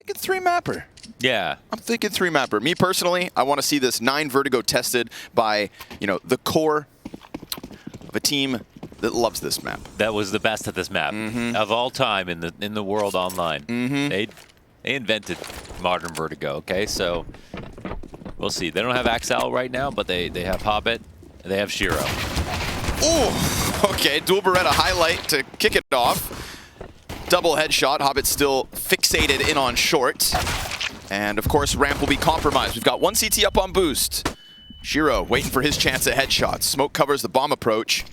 thinking 3-mapper. Yeah. I'm thinking 3-mapper. Me personally, I want to see this 9 Vertigo tested by, the core of a team that loves this map. That was the best at this map of all time in the world online. They invented modern Vertigo. Okay, so we'll see. They don't have Axel right now, but they have Hobbit. And they have Shiro. Ooh, okay. Dual Beretta highlight to kick it off. Double headshot. Hobbit still fixated in on short. And of course, ramp will be compromised. We've got 1 CT up on boost. Shiro waiting for his chance at headshots. Smoke covers the bomb approach.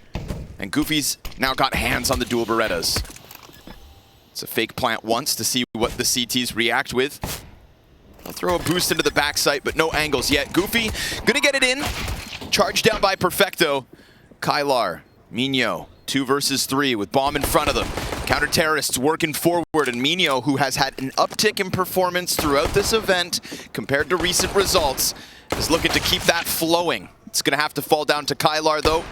And Goofy's now got hands on the dual Berettas. It's a fake plant once to see what the CTs react with. I'll throw a boost into the backside, but no angles yet. Goofy gonna get it in. Charged down by Perfecto. Kylar, Minho, 2 versus 3 with bomb in front of them. Counter-terrorists working forward, and Minho, who has had an uptick in performance throughout this event compared to recent results, is looking to keep that flowing. It's gonna have to fall down to Kylar though.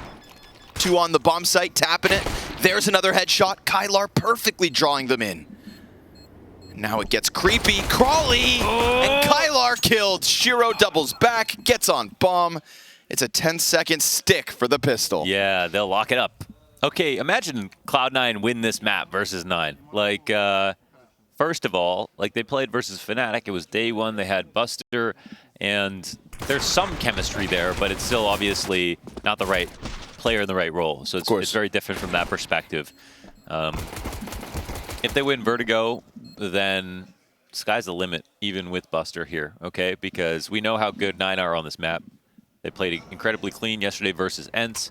2 on the bomb site, tapping it. There's another headshot. Kylar perfectly drawing them in. Now it gets creepy. Crawley and Kylar killed. Shiro doubles back, gets on bomb. It's a 10-second stick for the pistol. Yeah, they'll lock it up. Okay, imagine Cloud9 win this map versus 9. Like, first of all, like they played versus Fnatic. It was day 1. They had Buster, and there's some chemistry there, but it's still obviously not the right player in the right role. So it's very different from that perspective. If they win Vertigo, then sky's the limit, even with Buster here, okay? Because we know how good 9 are on this map. They played incredibly clean yesterday versus ENCE.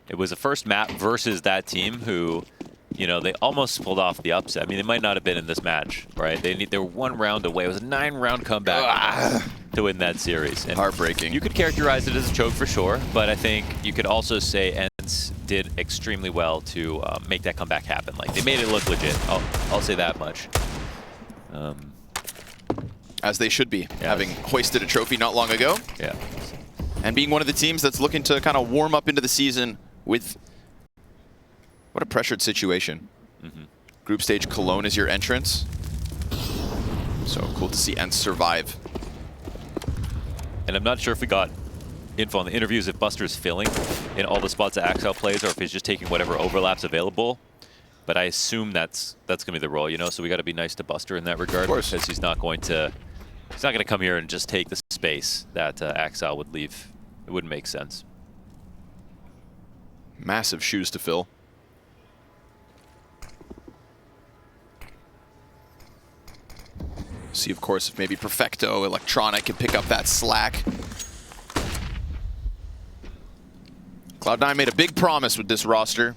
It was the first map versus that team who, they almost pulled off the upset. I mean, they might not have been in this match, right? They were 1 round away. It was a 9-round comeback to win that series. And heartbreaking. You could characterize it as a choke for sure, but I think you could also say ENCE did extremely well to make that comeback happen. Like, they made it look legit. I'll say that much. As they should be, having hoisted a trophy not long ago. Yeah. And being one of the teams that's looking to kind of warm up into the season with what a pressured situation. Group stage Cologne is your entrance. So cool to see ENCE survive. And I'm not sure if we got info on the interviews if Buster's filling in all the spots that Axel plays or if he's just taking whatever overlaps available. But I assume that's going to be the role, So we got to be nice to Buster in that regard because he's not going to come here and just take the space that Axel would leave. It wouldn't make sense. Massive shoes to fill. See, of course, if maybe Perfecto, Electronic can pick up that slack. Cloud9 made a big promise with this roster.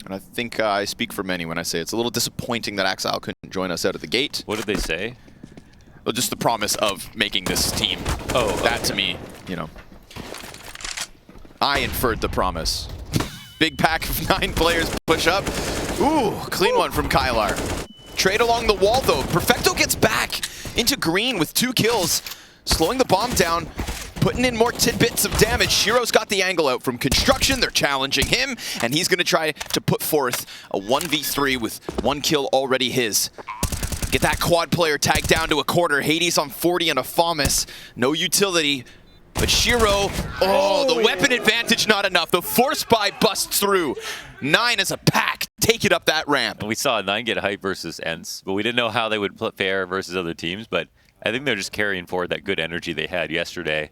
And I think I speak for many when I say it's a little disappointing that Axel couldn't join us out of the gate. What did they say? Well, just the promise of making this team. That to me, I inferred the promise. Big pack of 9 players push up. Ooh, clean one from Kylar. Trade along the wall though. Perfecto gets back into green with 2 kills, slowing the bomb down, putting in more tidbits of damage. Shiro's got the angle out from construction. They're challenging him, and he's going to try to put forth a 1v3 with 1 kill already his. Get that quad player tagged down to a quarter. Hades on 40 and a FAMAS. No utility, but Shiro, the weapon advantage not enough. The force buy busts through. 9 as a pack, taking up that ramp. And we saw 9 get hype versus ENCE, but we didn't know how they would fare versus other teams, but I think they're just carrying forward that good energy they had yesterday.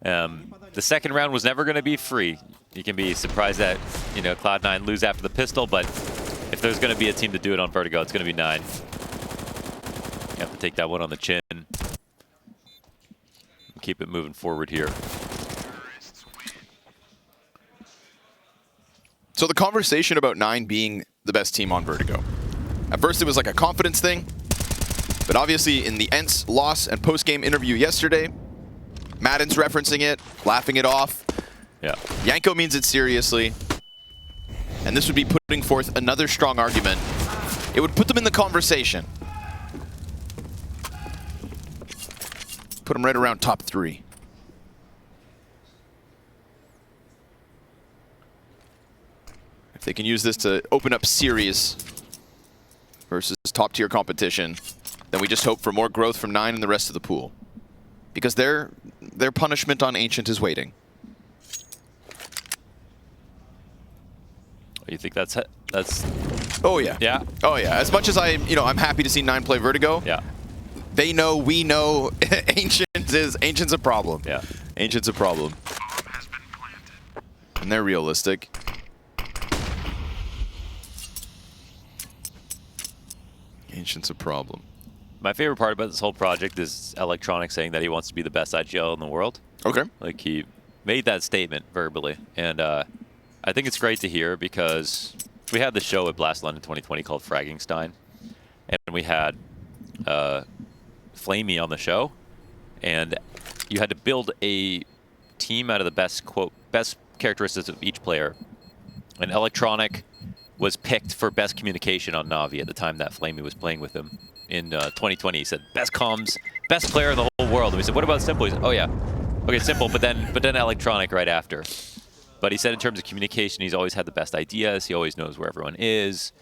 The second round was never going to be free. You can be surprised that, Cloud9 lose after the pistol, but if there's going to be a team to do it on Vertigo, it's going to be 9. You have to take that one on the chin. Keep it moving forward here. So the conversation about 9 being the best team on Vertigo. At first it was like a confidence thing, but obviously in the ENCE loss and post-game interview yesterday, Madden's referencing it, laughing it off. Yeah. Yanko means it seriously. And this would be putting forth another strong argument. It would put them in the conversation. Put them right around top 3. If they can use this to open up series versus top tier competition, then we just hope for more growth from 9 and the rest of the pool. Because their punishment on Ancient is waiting. You think that's Oh yeah. Yeah. Oh yeah. As much as I'm happy to see 9 play Vertigo. Yeah. They know, we know, Ancient's a problem. Yeah. Ancient's a problem. And they're realistic. Ancient's a problem. My favorite part about this whole project is Electronic saying that he wants to be the best IGL in the world. Okay. Like, he made that statement verbally. And I think it's great to hear because we had the show at Blast London 2020 called Fraggingstein. And we had Flamey on the show. And you had to build a team out of the best characteristics of each player. And Electronic was picked for best communication on Na'Vi at the time that Flamey was playing with him. In 2020, he said, best comms, best player in the whole world. And we said, what about Simple? He said, oh yeah. Okay, Simple, but then Electronic right after. But he said in terms of communication, he's always had the best ideas. He always knows where everyone is.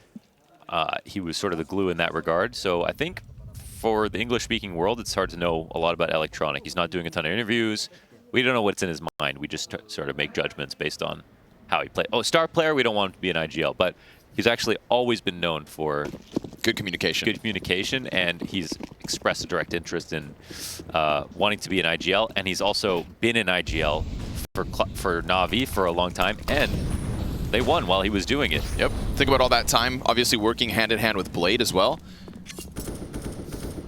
He was sort of the glue in that regard. So I think for the English-speaking world, it's hard to know a lot about Electronic. He's not doing a ton of interviews. We don't know what's in his mind. We just sort of make judgments based on how he plays. Oh, star player, we don't want him to be an IGL. But he's actually always been known for good communication. And he's expressed a direct interest in wanting to be an IGL. And he's also been an IGL for Na'Vi for a long time, and they won while he was doing it. Yep. Think about all that time, obviously working hand in hand with Blade as well.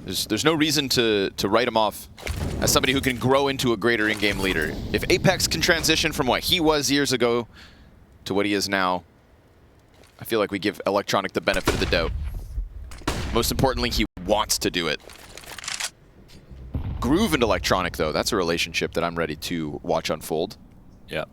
There's no reason to write him off as somebody who can grow into a greater in-game leader. If Apex can transition from what he was years ago to what he is now, I feel like we give Electronic the benefit of the doubt. Most importantly, he wants to do it. Groove and Electronic, though, that's a relationship that I'm ready to watch unfold. Yeah.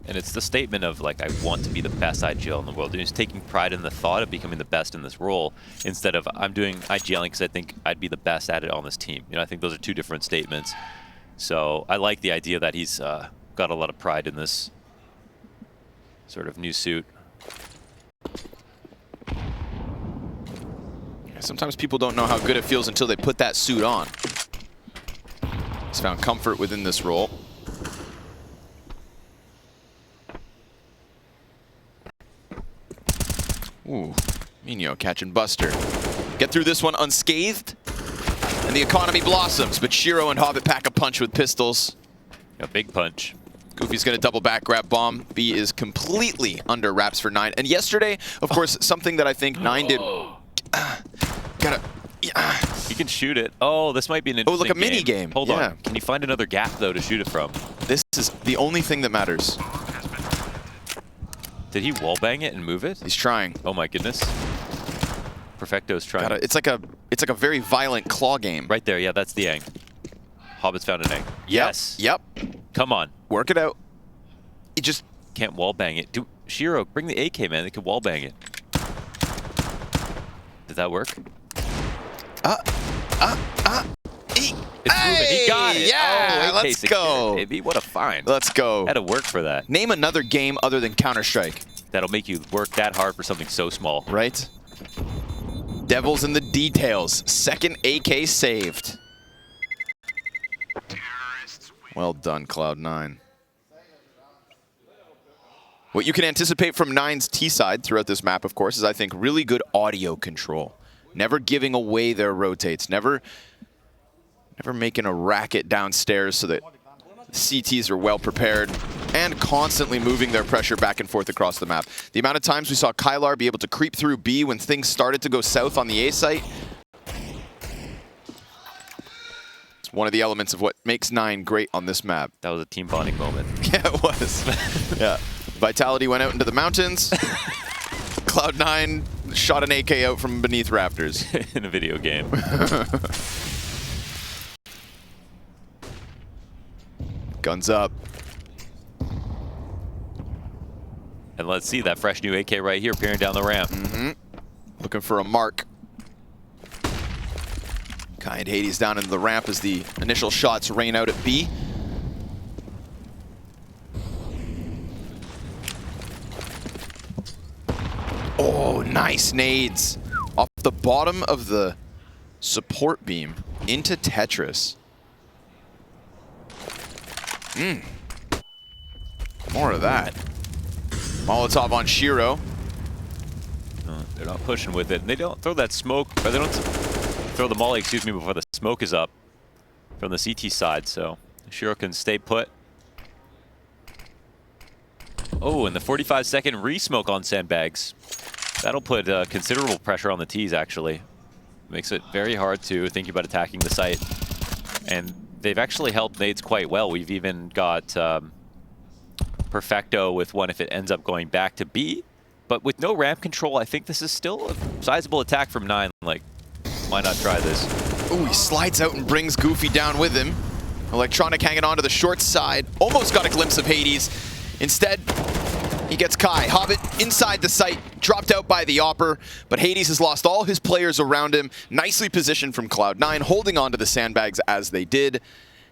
And it's the statement of, like, I want to be the best IGL in the world. And he's taking pride in the thought of becoming the best in this role instead of, I'm doing IGLing because I think I'd be the best at it on this team. You know, I think those are two different statements. So I like the idea that he's got a lot of pride in this sort of new suit. Sometimes people don't know how good it feels until they put that suit on. He's found comfort within this role. Ooh, Minho catching Buster. Get through this one unscathed, and the economy blossoms, but Shiro and Hobbit pack a punch with pistols. A big punch. Goofy's going to double back grab bomb. B is completely under wraps for 9. And yesterday, of course, something that I think 9 did... You can shoot it. Oh, this might be an interesting like a mini game. Hold on. Can you find another gap, though, to shoot it from? This is the only thing that matters. Did he wallbang it and move it? He's trying. Oh my goodness. Perfecto's trying. It's like a very violent claw game. Right there, yeah, that's the ang. Hobbit's found an ang. Yes. Yep. Come on. Work it out. It just can't wallbang it. Shiro, bring the AK, man. They can wallbang it. Did that work? It's moving. He got it. Yeah, let's go. Baby. What a find. Let's go. Had to work for that. Name another game other than Counter-Strike. That'll make you work that hard for something so small. Right? Devil's in the details. Second AK saved. Well done, Cloud9. What you can anticipate from 9's T-side throughout this map, of course, is, I think, really good audio control. Never giving away their rotates. Never making a racket downstairs so that CTs are well prepared and constantly moving their pressure back and forth across the map. The amount of times we saw Kylar be able to creep through B when things started to go south on the A site. It's one of the elements of what makes 9 great on this map. That was a team bonding moment. Yeah, it was. Yeah. Vitality went out into the mountains. Cloud9 shot an AK out from beneath rafters. In a video game. Guns up. And let's see that fresh new AK right here peering down the ramp. Looking for a mark. Kind Hades down into the ramp as the initial shots rain out at B. Oh, nice nades. Off the bottom of the Support beam into Tetris. More of that. Molotov on Shiro. They're not pushing with it. And they don't throw that smoke, or they don't throw the molly, excuse me, before the smoke is up from the CT side. So Shiro can stay put. Oh, and the 45-second re-smoke on Sandbags. That'll put considerable pressure on the T's, actually. Makes it very hard to think about attacking the site. And they've actually held nades quite well. We've even got Perfecto with one if it ends up going back to B. But with no ramp control, I think this is still a sizable attack from 9. Like, why not try this? Oh, he slides out and brings Goofy down with him. Electronic hanging on to the short side. Almost got a glimpse of Hades. Instead, he gets Kai. Hobbit inside the site, dropped out by the Opper, but Hades has lost all his players around him. Nicely positioned from Cloud9, holding on to the sandbags as they did,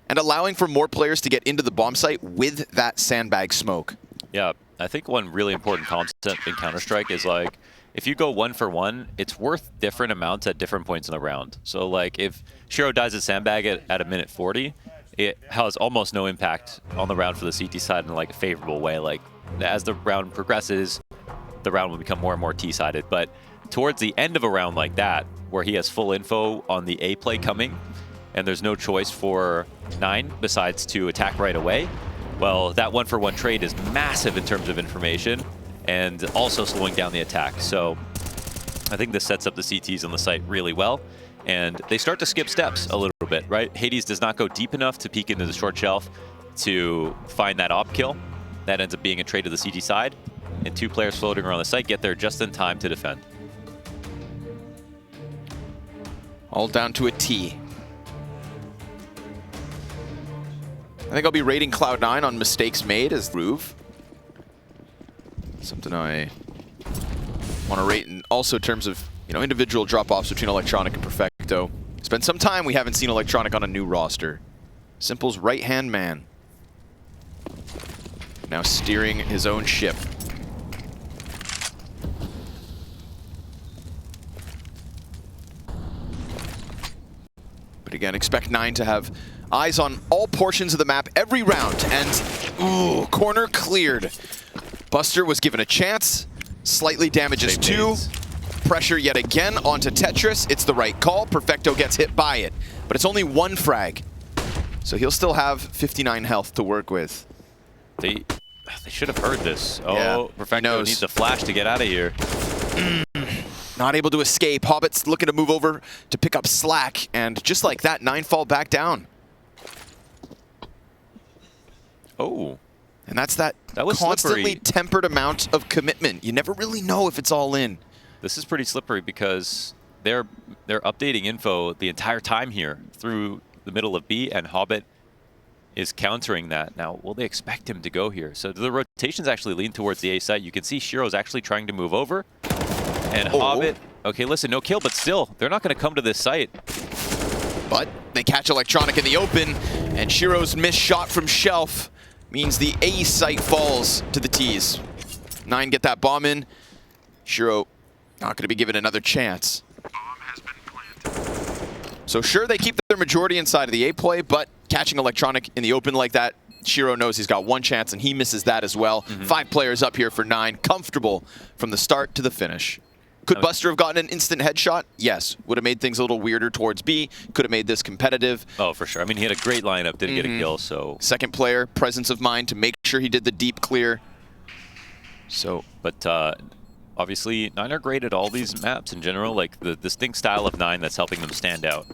and allowing for more players to get into the bomb site with that sandbag smoke. Yeah, I think one really important concept in Counter-Strike is, like, if you go 1 for 1, it's worth different amounts at different points in the round. So, like, if Shiro dies at sandbag at a minute 40, it has almost no impact on the round for the CT side in, like, a favorable way. Like, as the round progresses, the round will become more and more T-sided. But towards the end of a round like that, where he has full info on the A play coming, and there's no choice for 9 besides to attack right away, well, that 1 for 1 trade is massive in terms of information, and also slowing down the attack. So I think this sets up the CTs on the site really well, and they start to skip steps a little bit, right? Hades does not go deep enough to peek into the short shelf to find that op kill. That ends up being a trade to the CT side, and 2 players floating around the site get there just in time to defend. All down to a T. I think I'll be rating Cloud9 on mistakes made as Groove. Something I want to rate in also terms of, you know, individual drop-offs between Electronic and Perfecto. It's been some time we haven't seen Electronic on a new roster. Simple's right-hand man. Now steering his own ship. But again, expect 9 to have eyes on all portions of the map every round. And, ooh, corner cleared. Buster was given a chance. Slightly damages 2. Pressure yet again onto Tetris. It's the right call. Perfecto gets hit by it. But it's only 1 frag. So he'll still have 59 health to work with. They should have heard this. Oh, yeah, Perfecto needs a flash to get out of here. Not able to escape. Hobbit's looking to move over to pick up slack. And just like that, 9 fall back down. Oh. And that's that was constantly slippery. tempered amount of commitment. You never really know if it's all in. This is pretty slippery because they're updating info the entire time here through the middle of B, and Hobbit is countering that. Now, will they expect him to go here? So the rotations actually lean towards the A site. You can see Shiro's actually trying to move over. And Hobbit, okay, listen, no kill, but still, they're not going to come to this site. But they catch Electronic in the open, and Shiro's missed shot from Shelf means the A site falls to the T's. 9 get that bomb in. Shiro not going to be given another chance. So sure, they keep their majority inside of the A play, but catching Electronic in the open like that, Shiro knows he's got 1 chance, and he misses that as well. 5 players up here for 9, comfortable from the start to the finish. Could Buster have gotten an instant headshot? Yes. Would have made things a little weirder towards B. Could have made this competitive. Oh, for sure. I mean, he had a great lineup, didn't get a kill, so... Second player, presence of mind to make sure he did the deep clear. So... But obviously, 9 are great at all these maps in general. Like, the distinct style of 9 that's helping them stand out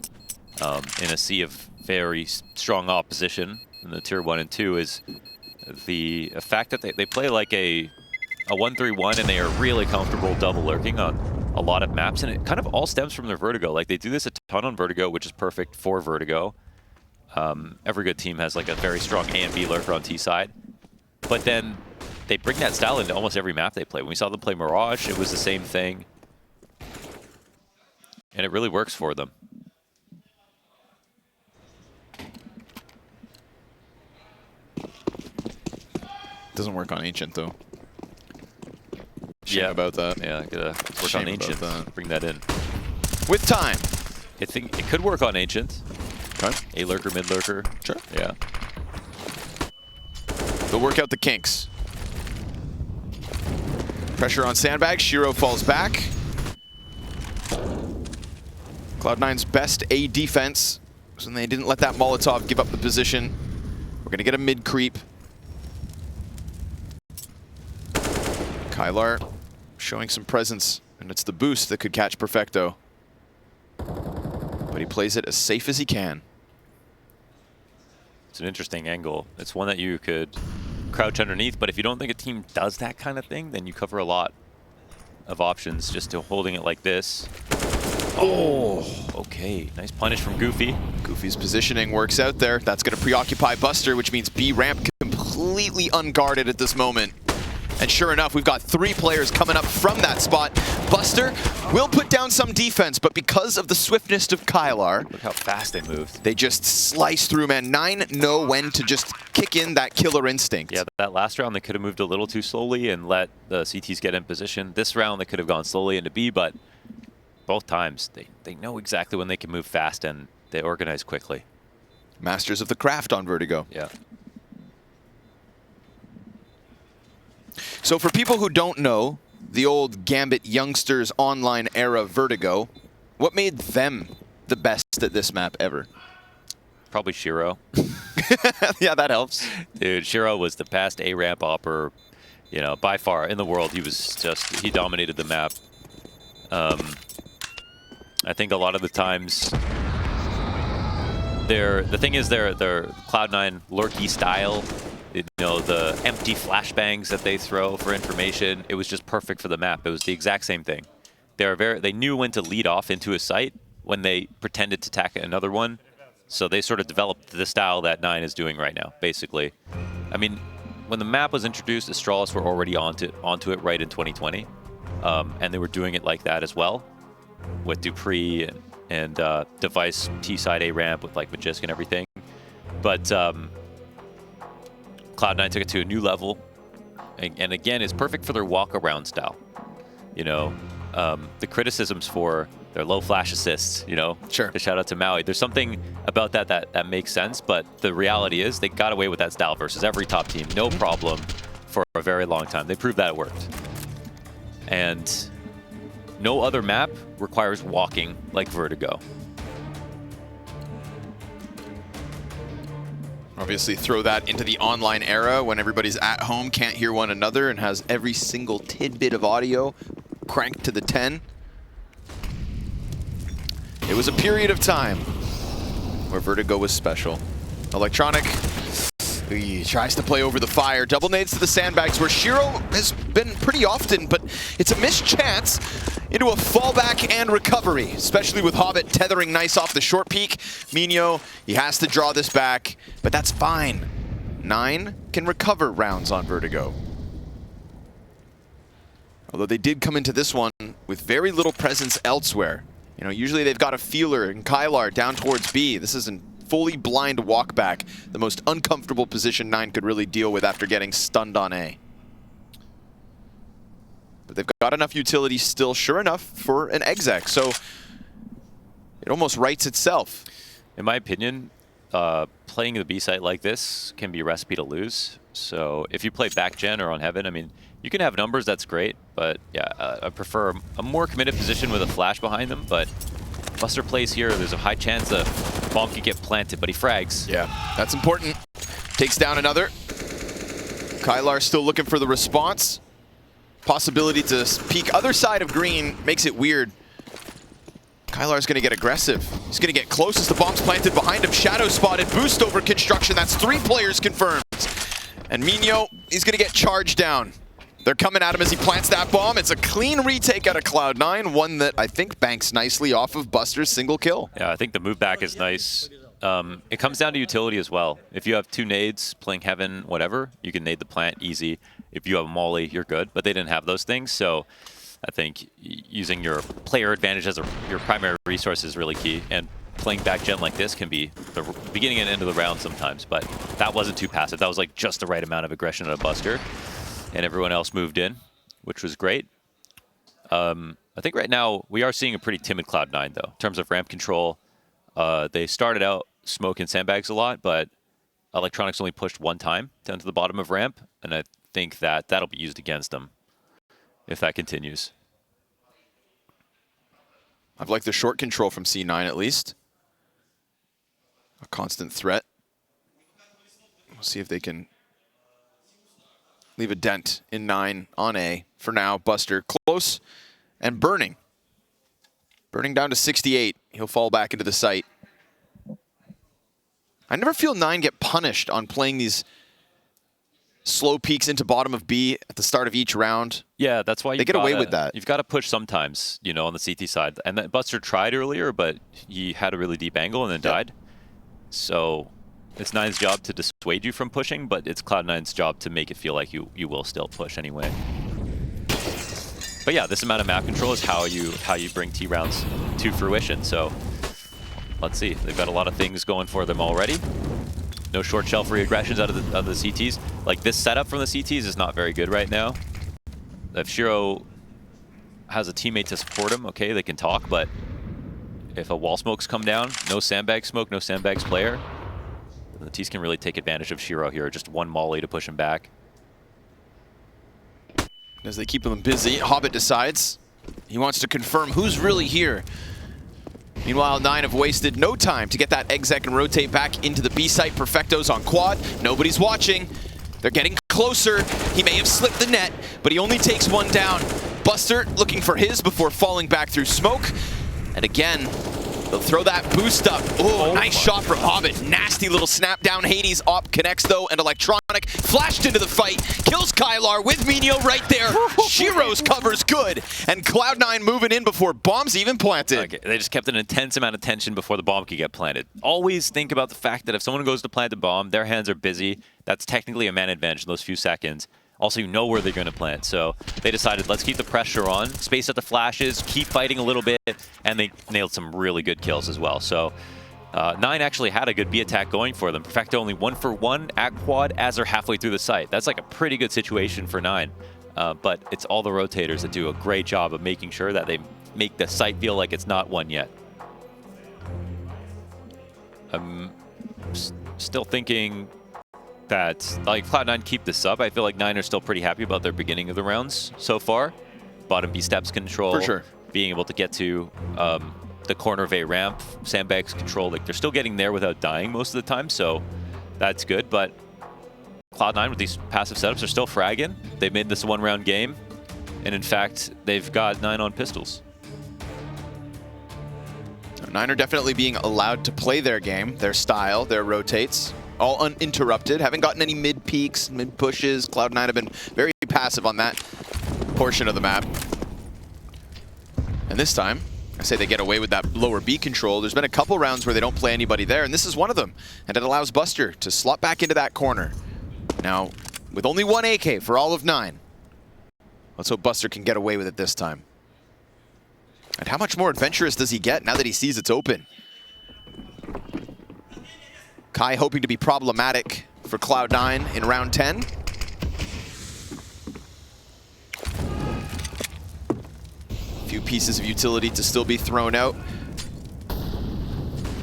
in a sea of very strong opposition in the tier 1 and 2 is the fact that they play like a 1-3-1, and they are really comfortable double lurking on a lot of maps, and it kind of all stems from their Vertigo. Like, they do this a ton on Vertigo, which is perfect for Vertigo. Every good team has like a very strong A and B lurker on T side, but then they bring that style into almost every map they play. When we saw them play Mirage, it was the same thing, and it really works for them. Doesn't work on Ancient though. Yeah, about that. Yeah, gotta work on Ancient. Bring that in. With time, I think it could work on Ancient. Okay. A lurker, mid lurker. Sure. Yeah. They'll work out the kinks. Pressure on Sandbag. Shiro falls back. Cloud9's best A defense. So they didn't let that Molotov give up the position. We're going to get a mid creep. Kylar showing some presence, and it's the boost that could catch Perfecto. But he plays it as safe as he can. It's an interesting angle. It's one that you could crouch underneath, but if you don't think a team does that kind of thing, then you cover a lot of options just to holding it like this. Oh, okay. Nice punish from Goofy. Goofy's positioning works out there. That's going to preoccupy Buster, which means B ramp completely unguarded at this moment. And sure enough, we've got 3 players coming up from that spot. Buster will put down some defense, but because of the swiftness of Kylar, Look how fast they moved. they just slice through, man. 9 know when to just kick in that killer instinct. Yeah, that last round they could have moved a little too slowly and let the CTs get in position. This round they could have gone slowly into B, but both times they know exactly when they can move fast and they organize quickly. Masters of the craft on Vertigo. Yeah. So for people who don't know, the old Gambit Youngsters online era Vertigo, what made them the best at this map ever? Probably Shiro. Yeah, that helps. Dude, Shiro was the best A-ramp opper, you know, by far in the world. He was just, he dominated the map. I think a lot of the times, the thing is their Cloud9 lurky style, you know, the empty flashbangs that they throw for information, it was just perfect for the map. It was the exact same thing. They knew when to lead off into a site when they pretended to attack another one. So they sort of developed the style that 9 is doing right now, basically. I mean, when the map was introduced, Astralis were already onto it right in 2020. And they were doing it like that as well, with Dupree and Device T-side A-ramp with like Magisk and everything. But Cloud9 took it to a new level, and again, it's perfect for their walk-around style. You know, the criticisms for their low flash assists, you know, sure. To shout out to Maui. There's something about that makes sense, but the reality is they got away with that style versus every top team, no problem, for a very long time. They proved that it worked. And no other map requires walking like Vertigo. Obviously throw that into the online era when everybody's at home, can't hear one another, and has every single tidbit of audio cranked to the 10. It was a period of time where Vertigo was special. Electronic, he tries to play over the fire. Double nades to the sandbags where Shiro has been pretty often, but it's a missed chance into a fallback and recovery, especially with Hobbit tethering nice off the short peak. Minho, he has to draw this back, but that's fine. 9 can recover rounds on Vertigo. Although they did come into this one with very little presence elsewhere. You know, usually they've got a feeler and Kylar down towards B. This is a fully blind walk back, the most uncomfortable position 9 could really deal with after getting stunned on A. But they've got enough utility still, sure enough, for an exec, so it almost writes itself. In my opinion, playing the B site like this can be a recipe to lose. So if you play back gen or on Heaven, I mean, you can have numbers, that's great, but yeah, I prefer a more committed position with a flash behind them, but Buster plays here, there's a high chance a bomb could get planted, but he frags. Yeah, that's important. Takes down another. Kylar still looking for the response. Possibility to peek other side of green makes it weird. Kylar's going to get aggressive. He's going to get close as the bomb's planted behind him. Shadow spotted, boost over construction. That's 3 players confirmed. And Minho, he's going to get charged down. They're coming at him as he plants that bomb. It's a clean retake out of Cloud9, one that I think banks nicely off of Buster's single kill. Yeah, I think the move back is nice. It comes down to utility as well. If you have 2 nades, playing Heaven, whatever, you can nade the plant easy. If you have a molly, you're good, but they didn't have those things, so I think using your player advantage as your primary resource is really key, and playing back gen like this can be the beginning and end of the round sometimes, but that wasn't too passive. That was like just the right amount of aggression at a Buster, and everyone else moved in, which was great. I think right now we are seeing a pretty timid Cloud9 though, in terms of ramp control. They started out smoking sandbags a lot, but Electronics only pushed one time down to the bottom of ramp, and I think that that'll be used against them if that continues. I've liked the short control from C9 at least. A constant threat. We'll see if they can leave a dent in 9 on A. For now, Buster close and burning. Burning down to 68. He'll fall back into the site. I never feel 9 get punished on playing these slow peeks into bottom of B at the start of each round. Yeah, that's why they get away with that. You've got to push sometimes, you know, on the CT side. And that Buster tried earlier, but he had a really deep angle and then died. So it's 9's job to dissuade you from pushing, but it's Cloud9's job to make it feel like you will still push anyway. But yeah, this amount of map control is how you bring T rounds to fruition. So let's see. They've got a lot of things going for them already. No short shelf reaggressions out of the CTs. Like, this setup from the CTs is not very good right now. If Shiro has a teammate to support him, okay, they can talk, but if a wall smokes come down, no sandbag smoke, no sandbags player, the T's can really take advantage of Shiro here. Just one molly to push him back. As they keep him busy, Hobbit decides he wants to confirm who's really here. Meanwhile, 9 have wasted no time to get that exec and rotate back into the B site. Perfecto's on quad. Nobody's watching. They're getting closer. He may have slipped the net, but he only takes one down. Buster looking for his before falling back through smoke. And again, they'll throw that boost up. Oh, nice shot from Hobbit. Nasty little snap down. Hades op connects though, and Electronic flashed into the fight. Kills Kylar with Minio right there. Shiro's cover's good. And Cloud9 moving in before bombs even planted. Okay, they just kept an intense amount of tension before the bomb could get planted. Always think about the fact that if someone goes to plant a bomb, their hands are busy. That's technically a man advantage in those few seconds. Also, you know where they're going to plant, so they decided, let's keep the pressure on, space out the flashes, keep fighting a little bit, and they nailed some really good kills as well. So 9 actually had a good B attack going for them. Perfecto only 1 for 1 at quad as they're halfway through the site. That's like a pretty good situation for 9, but it's all the rotators that do a great job of making sure that they make the site feel like it's not won yet. I'm still thinking that, like, Cloud9 keep this up. I feel like 9 are still pretty happy about their beginning of the rounds so far. Bottom B steps control, for sure. Being able to get to the corner of A ramp, sandbags control. Like, they're still getting there without dying most of the time, so that's good. But Cloud9 with these passive setups are still fragging. They've made this a one-round game, and in fact, they've got 9 on pistols. 9 are definitely being allowed to play their game, their style, their rotates. All uninterrupted. Haven't gotten any mid peeks, mid pushes. Cloud9 have been very passive on that portion of the map. And this time, I say they get away with that lower B control. There's been a couple rounds where they don't play anybody there, and this is one of them. And it allows Buster to slot back into that corner. Now, with only one AK for all of 9, let's hope Buster can get away with it this time. And how much more adventurous does he get now that he sees it's open? Kai hoping to be problematic for Cloud9 in round 10. A few pieces of utility to still be thrown out.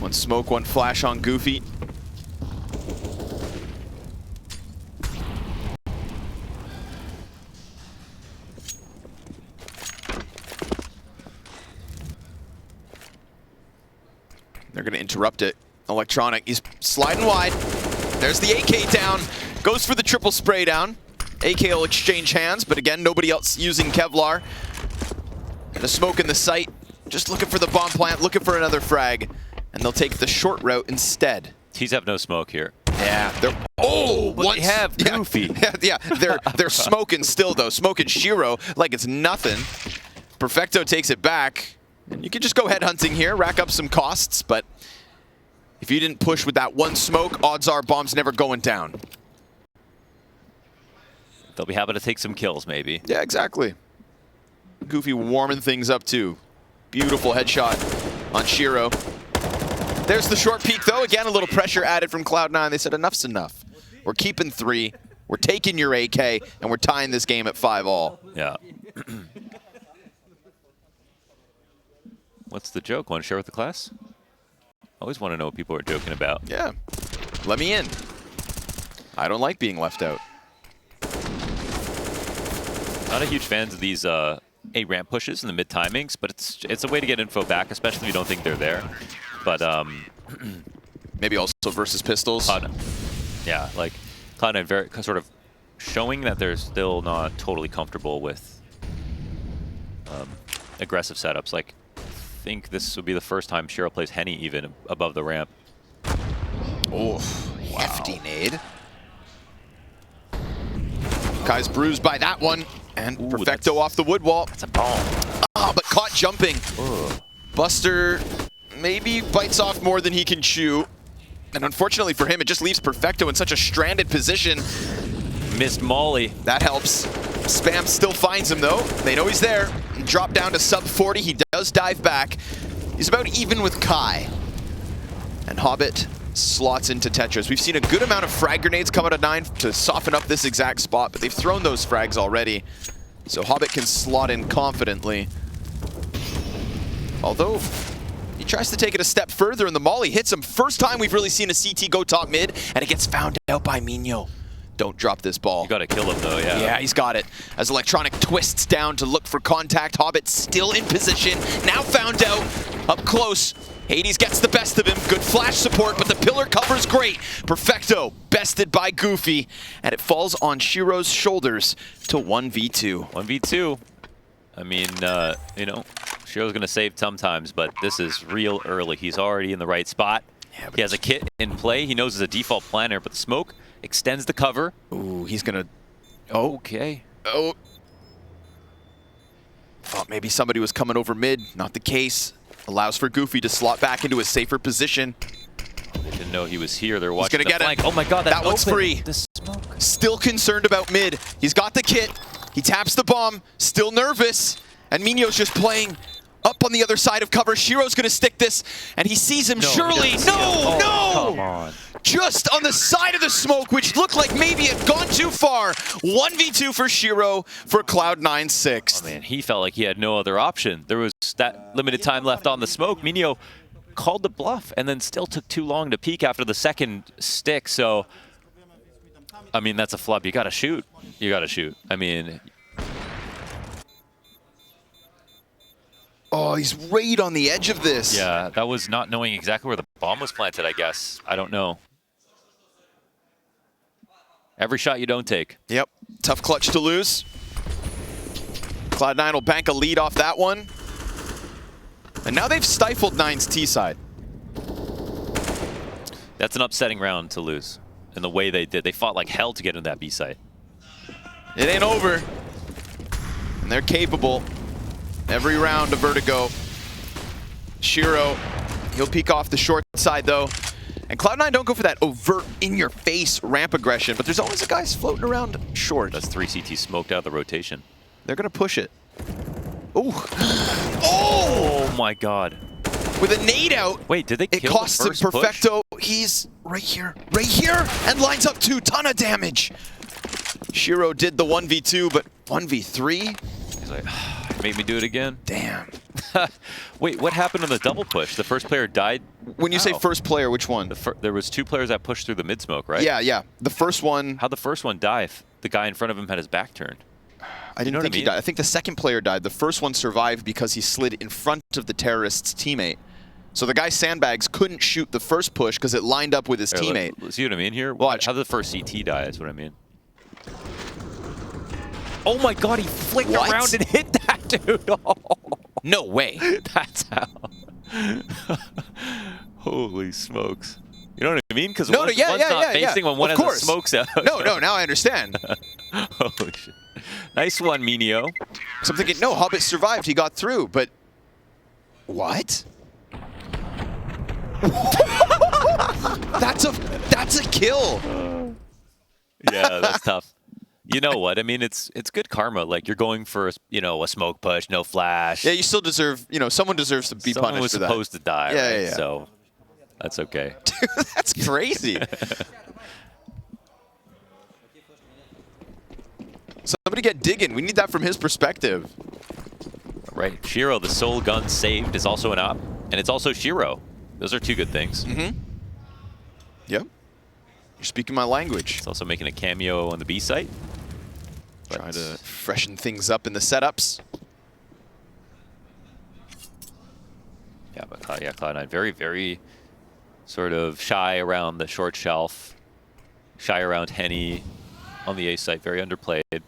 One smoke, one flash on Goofy. They're going to interrupt it. Electronic, he's sliding wide. There's the AK down. Goes for the triple spray down. AK will exchange hands, but again, nobody else using Kevlar. And a smoke in the site. Just looking for the bomb plant, looking for another frag. And they'll take the short route instead. T's have no smoke here. Yeah, they're... Oh, but they have Goofy. Yeah, they're smoking still, though. Smoking Shiro like it's nothing. Perfecto takes it back. And you can just go headhunting here, rack up some costs, but if you didn't push with that one smoke, odds are bomb's never going down. They'll be happy to take some kills, maybe. Yeah, exactly. Goofy warming things up, too. Beautiful headshot on Shiro. There's the short peek, though. Again, a little pressure added from Cloud9. They said enough's enough. We're keeping 3. We're taking your AK, and we're tying this game at 5-all. Yeah. What's the joke? Want to share with the class? Always want to know what people are joking about. Yeah. Let me in. I don't like being left out. Not a huge fan of these A ramp pushes in the mid timings, but it's a way to get info back, especially if you don't think they're there. But maybe also versus pistols. Yeah, like Cloud9 very sort of showing that they're still not totally comfortable with aggressive setups. Like, I think this would be the first time Shiro plays Henny even above the ramp. Oh, wow. Hefty nade. Kai's bruised by that one. And ooh, Perfecto off the wood wall. That's a ball. Ah, but caught jumping. Ugh. Buster maybe bites off more than he can chew. And unfortunately for him, it just leaves Perfecto in such a stranded position. Missed Molly. That helps. Spam still finds him though. They know he's there. Drop down to sub 40. He does dive back. He's about even with Kai. And Hobbit slots into Tetris. We've seen a good amount of frag grenades come out of 9 to soften up this exact spot, but they've thrown those frags already. So Hobbit can slot in confidently. Although, he tries to take it a step further and the molly hits him. First time we've really seen a CT go top mid, and it gets found out by Mino. Don't drop this ball. You gotta kill him though, yeah. Yeah, he's got it. As Electronic twists down to look for contact, Hobbit still in position. Now found out, up close. Hades gets the best of him. Good flash support, but the pillar cover's great. Perfecto bested by Goofy, and it falls on Shiro's shoulders to 1v2. 1v2. I mean, you know, Shiro's gonna save sometimes, but this is real early. He's already in the right spot. Yeah, he has a kit in play. He knows it's a default planner, but the smoke extends the cover. Ooh, he's gonna... Oh. Okay. Oh. Thought maybe somebody was coming over mid. Not the case. Allows for Goofy to slot back into a safer position. They didn't know he was here. They're watching the flank. Oh my god, that one's free. The smoke. Still concerned about mid. He's got the kit. He taps the bomb. Still nervous. And Minyo's just playing up on the other side of cover. Shiro's gonna stick this, and he sees him. Surely. No, no! Come on. Just on the side of the smoke, which looked like maybe it gone too far. 1v2 for Shiro for Cloud9 6th. Oh man, he felt like he had no other option. There was that limited time left on the smoke. Minyo called the bluff and then still took too long to peek after the second stick. So, I mean, that's a flub. You gotta shoot. You gotta shoot. I mean... Oh, he's right on the edge of this. Yeah, that was not knowing exactly where the bomb was planted, I guess. I don't know. Every shot you don't take. Yep. Tough clutch to lose. Cloud9 will bank a lead off that one. And now they've stifled 9's T side. That's an upsetting round to lose. And the way they did. They fought like hell to get into that B site. It ain't over. And they're capable. Every round of Vertigo. Shiro, he'll peek off the short side though. And Cloud9 don't go for that overt, in-your-face ramp aggression, but there's always a guy floating around short. That's 3 CT smoked out of the rotation. They're gonna push it. Ooh. Oh my god. With a nade out. Wait, did they kill it costs the him Perfecto. Push? He's right here, and lines up 2 ton of damage. Shiro did the 1v2, but 1v3? He's like, made me do it again. Damn. Wait, what happened on the double push? The first player died? When you say first player, which one? There was 2 players that pushed through the mid smoke, right? Yeah, yeah. The first one... How'd the first one die if the guy in front of him had his back turned? I didn't think he died. I think the second player died. The first one survived because he slid in front of the terrorist's teammate. So the guy Sandbags couldn't shoot the first push because it lined up with his teammate. See what I mean here? Watch. How did the first CT die is what I mean. Oh my god, he flicked around and hit that dude. Oh. No way. That's how. Holy smokes. You know what I mean? Because one's not facing when one has the smokes out. No, now I understand. Holy shit. Nice one, Minio. So I'm thinking, no, Hobbit survived. He got through, but... What? That's a kill. Yeah, that's tough. You know what? I mean, it's good karma. Like, you're going for, a smoke push, no flash. Yeah, you still deserve, someone deserves to be punished for that. Someone was supposed to die, yeah, right? Yeah. So, that's okay. Dude, that's crazy. Somebody get digging. We need that from his perspective. Right. Shiro, the sole gun saved, is also an op, and it's also Shiro. Those are two good things. Mm-hmm. Yep. You're speaking my language. It's also making a cameo on the B site. Try to freshen things up in the setups. Yeah, but Cloud9 very, very sort of shy around the short shelf, shy around Henny on the A site, very underplayed.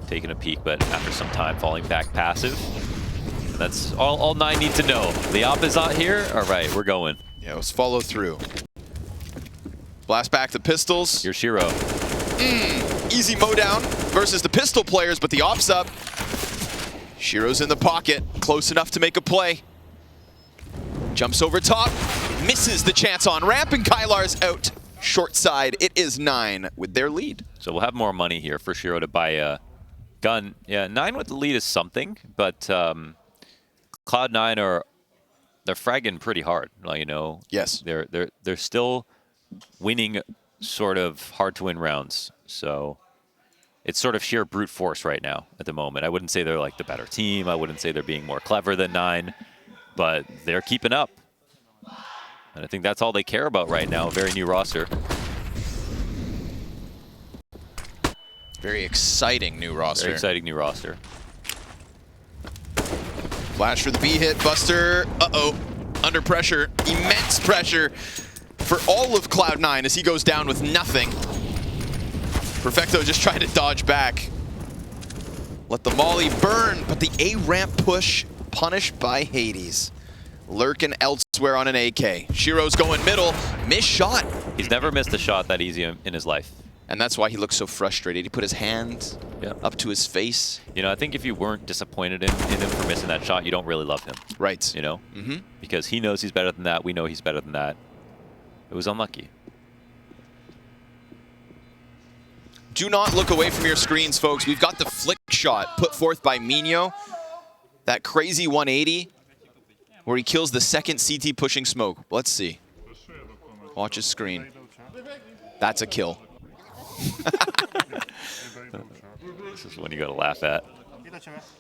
Taking a peek, but after some time falling back passive. That's all 9 need to know. The op is out here. All right, we're going. Yeah, let's follow through. Blast back the pistols. You're Shiro. Easy mow down versus the pistol players, but the op's up. Shiro's in the pocket, close enough to make a play. Jumps over top, misses the chance on ramp, and Kylar's out. Short side, it is 9 with their lead. So we'll have more money here for Shiro to buy a gun. Yeah, 9 with the lead is something, but Cloud9 they're fragging pretty hard. You know. Yes. They're still winning sort of hard to win rounds. So it's sort of sheer brute force right now at the moment. I wouldn't say they're like the better team. I wouldn't say they're being more clever than 9, but they're keeping up. And I think that's all they care about right now. A very new roster. Very exciting new roster. Very exciting new roster. Flash for the B hit, Buster, under pressure, immense pressure for all of Cloud9 as he goes down with nothing. Perfecto just trying to dodge back. Let the molly burn, but the A ramp push punished by Hades. Lurking elsewhere on an AK. Shiro's going middle, missed shot. He's never missed a shot that easy in his life. And that's why he looks so frustrated. He put his hand up to his face. You know, I think if you weren't disappointed in him for missing that shot, you don't really love him. Right. You know? Because he knows he's better than that. We know he's better than that. It was unlucky. Do not look away from your screens, folks. We've got the flick shot put forth by Minho. That crazy 180 where he kills the second CT pushing smoke. Let's see. Watch his screen. That's a kill. This is one you gotta laugh at.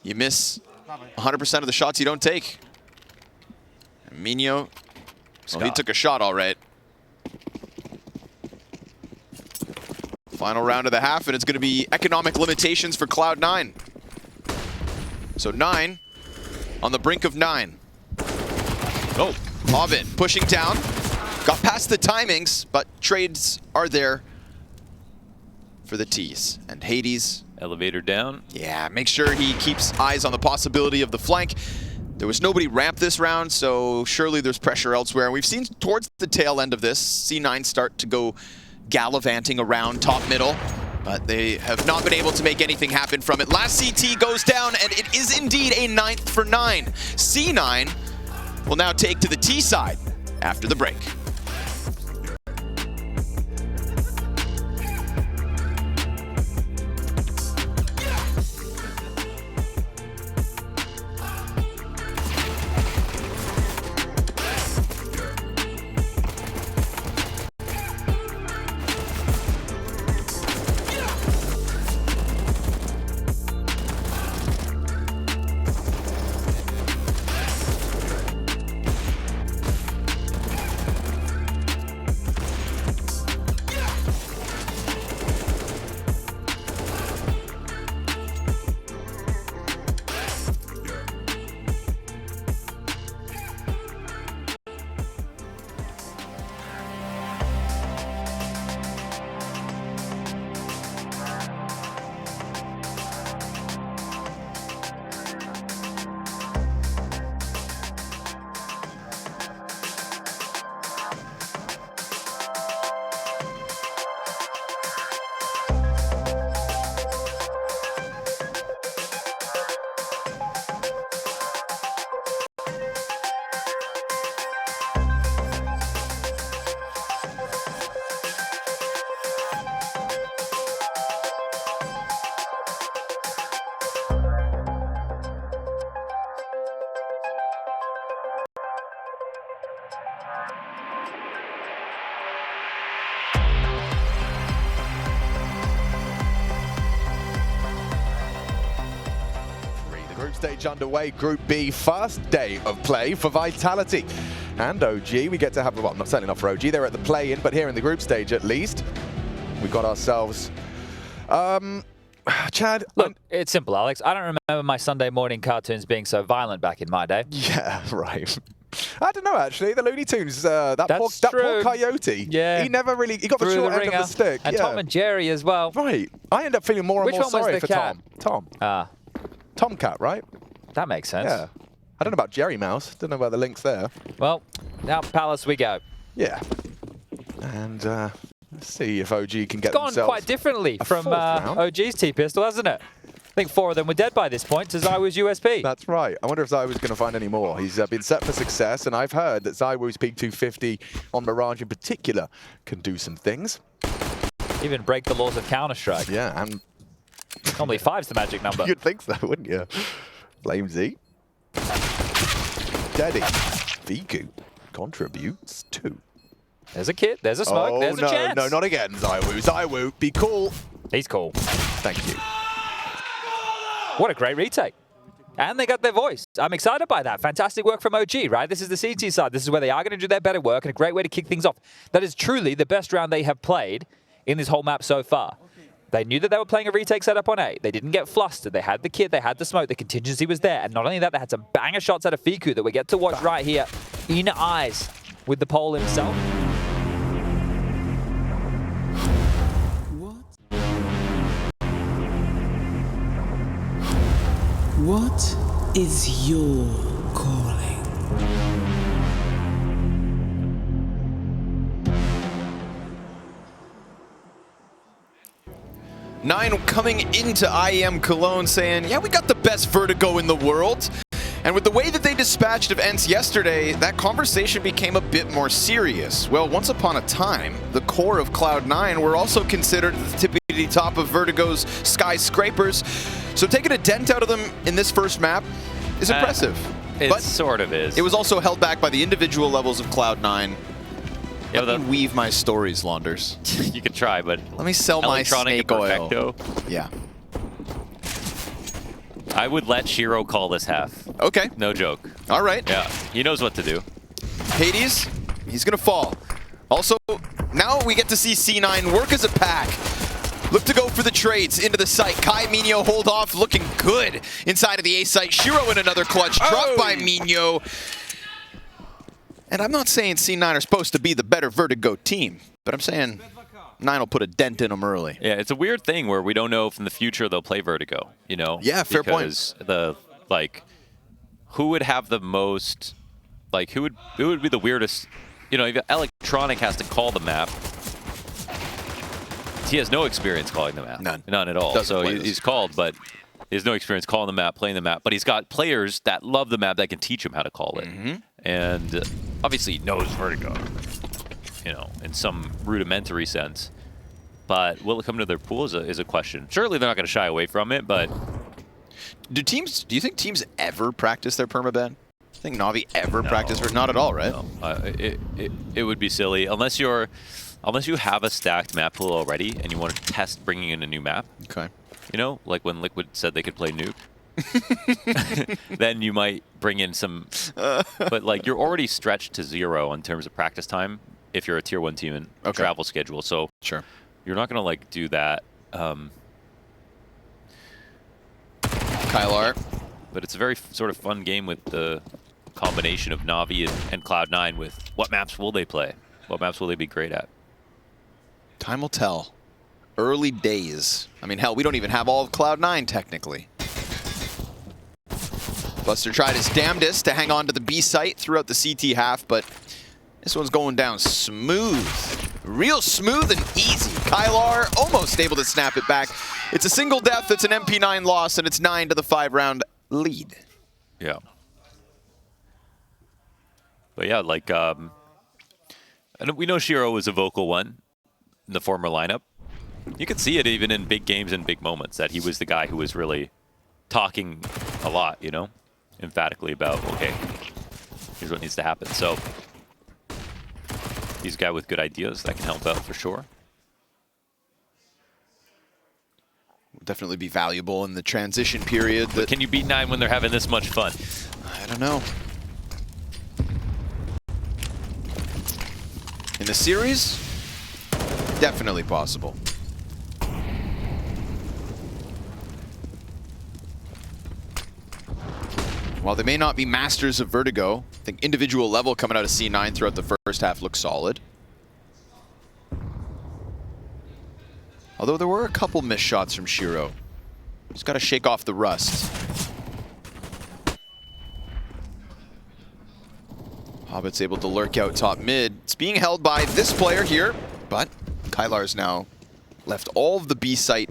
You miss 100% of the shots you don't take. And Minho, well, he took a shot all right. Final round of the half, and it's going to be economic limitations for Cloud9. So 9 on the brink of 9. Oh, Hobbit pushing down. Got past the timings, but trades are there for the T's. And Hades. Elevator down. Yeah, make sure he keeps eyes on the possibility of the flank. There was nobody ramp this round, so surely there's pressure elsewhere. And we've seen towards the tail end of this, C9 start to go gallivanting around top middle, but they have not been able to make anything happen from it. Last CT goes down, and it is indeed a 9th for 9. C9 will now take to the T side after the break. stage underway. Group B, first day of play for Vitality. And OG, we get to have, well, certainly not for OG, they're at the play-in, but here in the group stage at least, we've got ourselves... Chad? Look, it's simple, Alex. I don't remember my Sunday morning cartoons being so violent back in my day. Yeah, right. I don't know, actually. The Looney Tunes, that poor coyote, yeah. he never really, he got the short end of the stick. And Tom and Jerry as well. Right. I end up feeling more and more sorry for Tom. Ah. Tomcat, right? That makes sense. Yeah. I don't know about Jerry Mouse. Don't know about the links there. Well, now Palace we go. Yeah. And let's see if OG can get themselves. It's gone quite differently from OG's T-Pistol, hasn't it? I think 4 of them were dead by this point to ZywOo's USP. That's right. I wonder if ZywOo's going to find any more. He's been set for success, and I've heard that ZywOo's Peak 250 on Mirage in particular can do some things. Even break the laws of Counter-Strike. Yeah, and... Normally 5's the magic number. You'd think so, wouldn't you? Flame Z. Daddy. Vertigo contributes 2. There's a kid, there's a smoke, there's a chance. No, not again, ZywOo. ZywOo, be cool. He's cool. Thank you. What a great retake. And they got their voice. I'm excited by that. Fantastic work from OG, right? This is the CT side. This is where they are going to do their better work and a great way to kick things off. That is truly the best round they have played in this whole map so far. They knew that they were playing a retake setup on A. They didn't get flustered. They had the kid, they had the smoke, the contingency was there. And not only that, they had some banger shots out of Fiku that we get to watch right here in eyes with the pole himself. What is your calling? Nine coming into IEM Cologne saying, yeah, we got the best Vertigo in the world. And with the way that they dispatched of ENCE yesterday, that conversation became a bit more serious. Well, once upon a time, the core of Cloud9 were also considered the tippity top of Vertigo's skyscrapers. So taking a dent out of them in this first map is impressive. It sort of is. It was also held back by the individual levels of Cloud9. Yeah, Let me weave my stories, Launders. You can try, but... Let me sell my snake oil. Yeah. I would let Shiro call this half. Okay. No joke. All right. Yeah, he knows what to do. Hades, he's going to fall. Also, now we get to see C9 work as a pack. Look to go for the trades into the site. Kai Minho hold off, looking good inside of the A site. Shiro in another clutch, dropped by Minho. And I'm not saying C9 are supposed to be the better Vertigo team, but I'm saying 9 will put a dent in them early. Yeah, it's a weird thing where we don't know if in the future they'll play Vertigo, you know? Yeah, fair point. Because who would have the most, who would be the weirdest, you know, if Electronic has to call the map. He has no experience calling the map. None at all. So he's called, but he has no experience calling the map, playing the map. But he's got players that love the map that can teach him how to call it. And obviously he knows Vertigo, you know, in some rudimentary sense. But will it come to their pool is a question. Surely they're not going to shy away from it, but... Do you think teams ever practice their permaban? I think Na'Vi ever practice? Not at all, right? No. It would be silly. Unless you have a stacked map pool already and you want to test bringing in a new map. Okay. You know, like when Liquid said they could play Nuke. Then you might bring in some... But, you're already stretched to 0 in terms of practice time if you're a Tier 1 team and travel schedule. So sure, you're not going to, do that. Kylar. But it's a very sort of fun game with the combination of Na'Vi and Cloud9 with what maps will they play? What maps will they be great at? Time will tell. Early days. I mean, hell, we don't even have all of Cloud9 technically. Buster tried his damnedest to hang on to the B site throughout the CT half, but this one's going down smooth. Real smooth and easy. Kylar almost able to snap it back. It's a single death, it's an MP9 loss, and it's 9 to the 5-round lead. Yeah. But yeah, and we know Shiro was a vocal one in the former lineup. You could see it even in big games and big moments that he was the guy who was really talking a lot, you know, emphatically about, okay, here's what needs to happen. So he's a guy with good ideas that can help out for sure. definitely be valuable in the transition period. But can you beat 9 when they're having this much fun? I don't know. In the series, definitely possible. While they may not be masters of Vertigo, I think individual level coming out of C9 throughout the first half looks solid. Although there were a couple missed shots from Shiro. Just got to shake off the rust. Hobbit's able to lurk out top mid. It's being held by this player here, but Kylar's now left all of the B site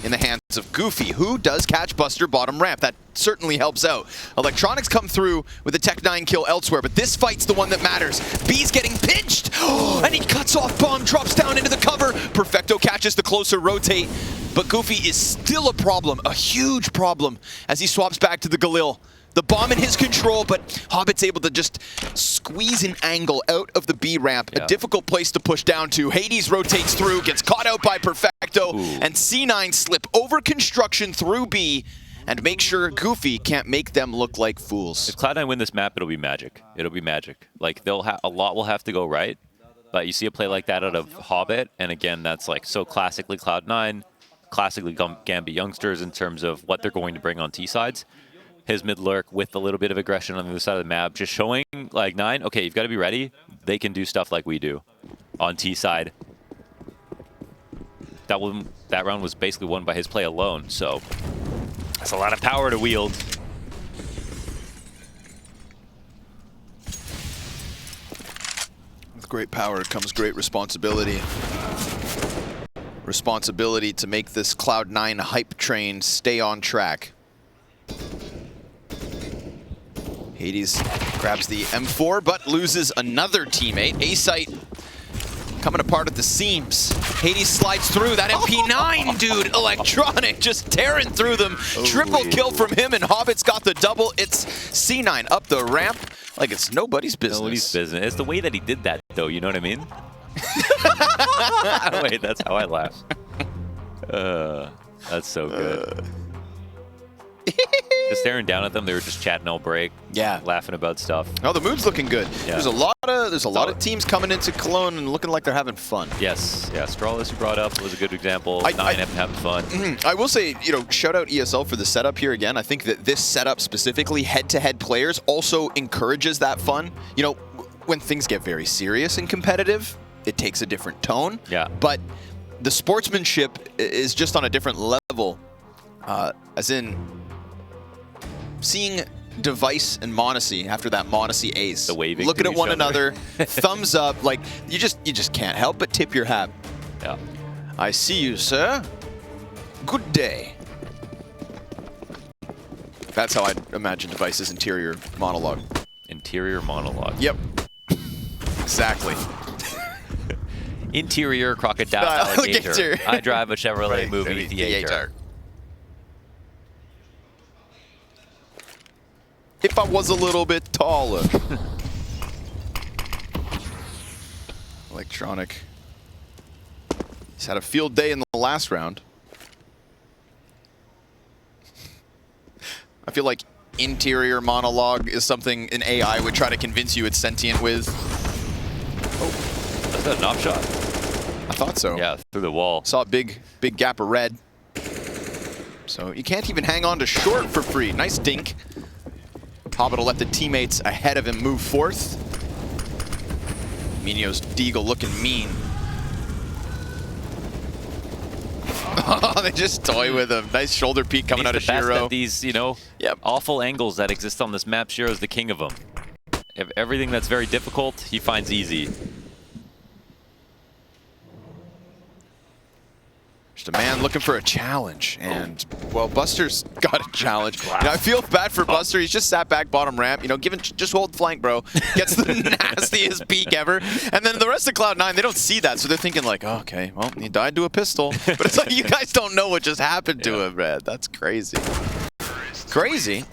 in the hands of Goofy, who does catch Buster bottom ramp. That certainly helps out. Electronics come through with a Tech9 kill elsewhere, but this fight's the one that matters. B's getting pinched, and he cuts off bomb, drops down into the cover. Perfecto catches the closer rotate, but Goofy is still a problem, a huge problem, as he swaps back to the Galil. The bomb in his control, but Hobbit's able to just squeeze an angle out of the B ramp. Yeah. A difficult place to push down to. Hades rotates through, gets caught out by Perfecto, and C9 slip over construction through B and make sure Goofy can't make them look like fools. If Cloud9 win this map, it'll be magic. It'll be magic. Like, a lot will have to go right, but you see a play like that out of Hobbit, and again, that's like so classically Cloud9, classically Gambit youngsters in terms of what they're going to bring on T-sides. His mid lurk with a little bit of aggression on the other side of the map, just showing like 9, okay, you've got to be ready. They can do stuff like we do on T side. That round was basically won by his play alone, so that's a lot of power to wield. With great power comes great responsibility. Responsibility to make this Cloud9 hype train stay on track. Hades grabs the M4, but loses another teammate. A-Site coming apart at the seams. Hades slides through. That MP9, dude. Electronic just tearing through them. Triple kill from him, and Hobbit's got the double. It's C9 up the ramp like it's nobody's business. Nobody's business. It's the way that he did that, though. You know what I mean? Wait, that's how I laugh. That's so good. Just staring down at them, they were just chatting all break. Yeah, laughing about stuff. Oh, the mood's looking good. Yeah. There's a lot of teams coming into Cologne and looking like they're having fun. Yes, yeah. Strawless, you brought up, was a good example. 9 having fun. I will say, you know, shout out ESL for the setup here again. I think that this setup specifically, head-to-head players, also encourages that fun. You know, when things get very serious and competitive, it takes a different tone. Yeah. But the sportsmanship is just on a different level, as in seeing Device and Monacy after that Monacy ace, the waving looking at one another, thumbs up, like you just can't help but tip your hat. Yeah. I see you, sir. Good day. That's how I imagine Device's interior monologue. Interior monologue. Yep. Exactly. Interior crocodile alligator. I drive a Chevrolet movie theater. If I was a little bit taller. Electronic. He's had a field day in the last round. I feel like interior monologue is something an AI would try to convince you it's sentient with. Oh, that's not an off shot. I thought so. Yeah, through the wall. Saw a big gap of red. So you can't even hang on to short for free. Nice dink. Hobbit will let the teammates ahead of him move forth. Minio's Deagle looking mean. Oh, they just toy with him. Nice shoulder peek coming out of Shiro. These, you know, awful angles that exist on this map, Shiro's the king of them. Everything that's very difficult, he finds easy. Just a man looking for a challenge, and well, Buster's got a challenge. You know, I feel bad for Buster. He's just sat back bottom ramp. You know, just hold flank, bro. Gets the nastiest peek ever, and then the rest of Cloud9, they don't see that, so they're thinking like, oh, okay, well, he died to a pistol. But it's like you guys don't know what just happened to him, man. That's crazy. Crazy.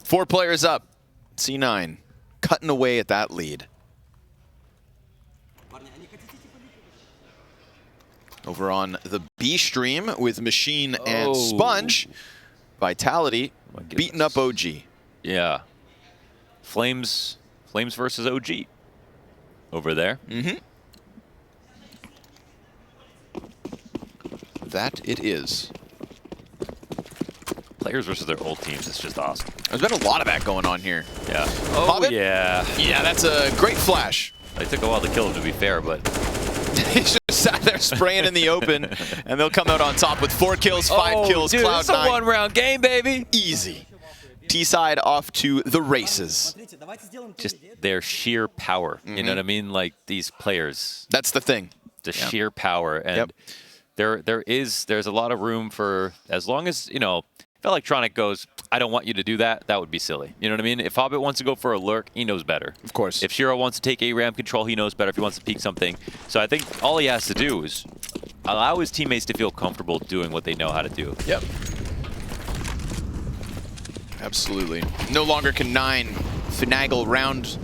4 players up. C9 cutting away at that lead. Over on the B stream with Machine and Sponge, Vitality beating up OG. Yeah. Flames versus OG over there. That it is. Players versus their old teams is just awesome. There's been a lot of that going on here. Yeah. Hobbit? Yeah. Yeah, that's a great flash. It took a while to kill him, to be fair, but He's just sat there spraying in the open, and they'll come out on top with 4 kills, 5 kills, dude, Cloud9. it's a one-round game, baby. Easy. T-side off to the races. Just their sheer power. You know what I mean? Like, these players. That's the thing. The sheer power. And there's a lot of room for, as long as, you know, if Electronic goes, I don't want you to do that, that would be silly. You know what I mean? If Hobbit wants to go for a lurk, he knows better. Of course. If Shiro wants to take a ramp control, he knows better if he wants to peek something. So I think all he has to do is allow his teammates to feel comfortable doing what they know how to do. Yep. Absolutely. No longer can 9 finagle round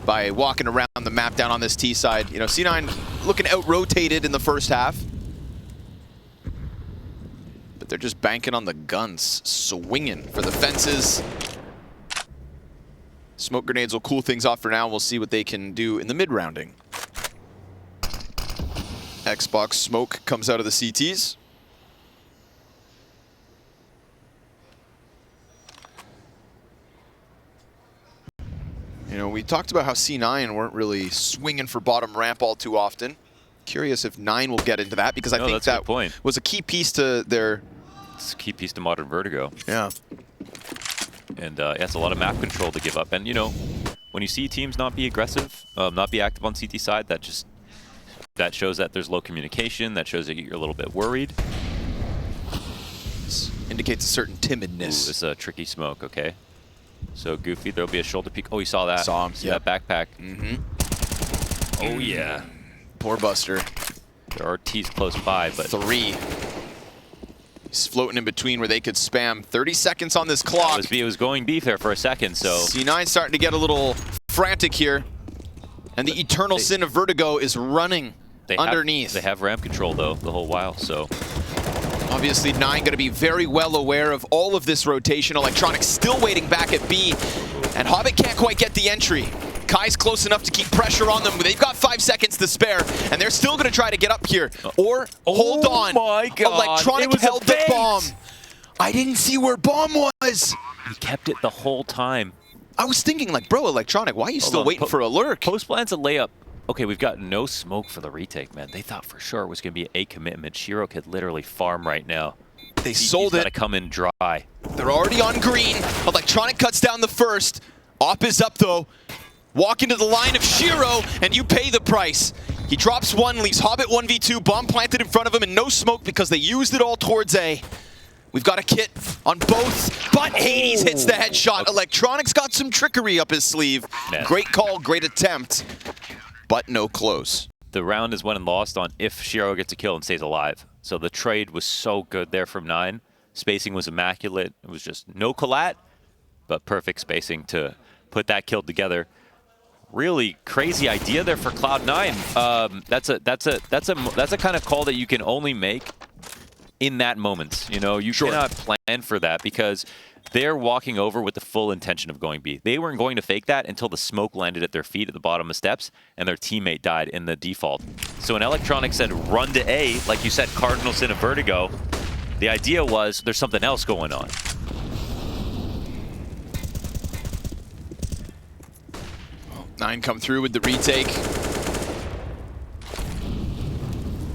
by walking around the map down on this T side. You know, C9 looking out-rotated in the first half. But they're just banking on the guns, swinging for the fences. Smoke grenades will cool things off for now. We'll see what they can do in the mid-rounding. Xbox smoke comes out of the CTs. You know, we talked about how C9 weren't really swinging for bottom ramp all too often. Curious if 9 will get into that, because I think that was a key piece to their... It's a key piece to modern Vertigo. Yeah. And it's a lot of map control to give up. And, you know, when you see teams not be aggressive, not be active on CT side, that shows that there's low communication. That shows that you're a little bit worried. This indicates a certain timidness. Ooh, this is a tricky smoke, okay? So Goofy, there'll be a shoulder peek. Oh, you saw that. Saw him. See that backpack. Oh, yeah. Poor Buster. There are T's close by, but 3. He's floating in between where they could spam. 30 seconds on this clock. It was going beef there for a second, so... C9 starting to get a little frantic here. And the eternal sin of Vertigo is running underneath. They have ramp control, though, the whole while, so... Obviously, 9 going to be very well aware of all of this rotation. Electronic still waiting back at B. And Hobbit can't quite get the entry. Kai's close enough to keep pressure on them. They've got 5 seconds to spare, and they're still going to try to get up here. Or hold on. Oh my God. Electronic held the bomb. I didn't see where bomb was. He kept it the whole time. I was thinking, like, bro, Electronic, why are you still waiting for a lurk? Post plans a layup. Okay, we've got no smoke for the retake, man. They thought for sure it was going to be a commitment. Shiro could literally farm right now. They sold it. He's got to come in dry. They're already on green. Electronic cuts down the first. Op is up, though. Walk into the line of Shiro, and you pay the price. He drops 1, leaves Hobbit 1v2, bomb planted in front of him, and no smoke because they used it all towards A. We've got a kit on both, but Hades hits the headshot. Electronic's got some trickery up his sleeve. Man. Great call, great attempt, but no close. The round is won and lost on if Shiro gets a kill and stays alive. So the trade was so good there from 9. Spacing was immaculate. It was just no collat, but perfect spacing to put that kill together. Really crazy idea there for Cloud9. That's a kind of call that you can only make in that moment. You know, you cannot plan for that because they're walking over with the full intention of going B. They weren't going to fake that until the smoke landed at their feet at the bottom of steps and their teammate died in the default. So when Electronic said run to A, like you said, Cardinal Sin of Vertigo, the idea was there's something else going on. Nine come through with the retake.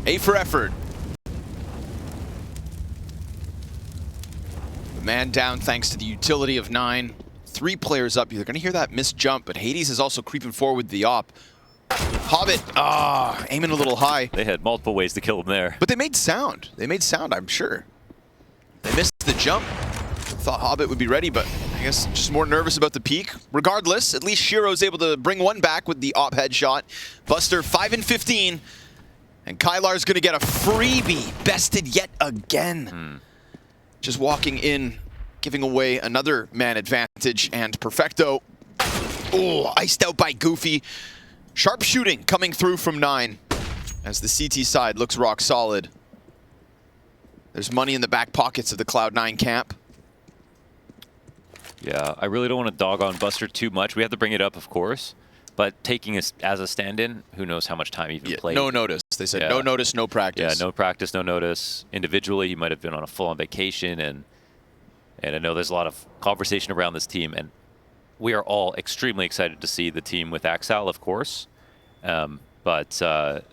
A for effort. The man down thanks to the utility of 9. 3 players up. You're going to hear that missed jump, but Hades is also creeping forward with the op. Hobbit, aiming a little high. They had multiple ways to kill him there. But they made sound. They made sound, I'm sure. They missed the jump. Thought Hobbit would be ready, but I guess just more nervous about the peak. Regardless, at least Shiro's able to bring one back with the op headshot. Buster 5 and 15. And Kylar's going to get a freebie. Bested yet again. Just walking in, giving away another man advantage. And Perfecto, iced out by Goofy. Sharp shooting coming through from 9 as the CT side looks rock solid. There's money in the back pockets of the Cloud9 camp. Yeah, I really don't want to dog on Buster too much. We have to bring it up, of course. But taking us as a stand-in, who knows how much time he even played. No notice. They said no notice, no practice. Yeah, no practice, no notice. Individually, he might have been on a full-on vacation. And I know there's a lot of conversation around this team. And we are all extremely excited to see the team with Axal, of course. But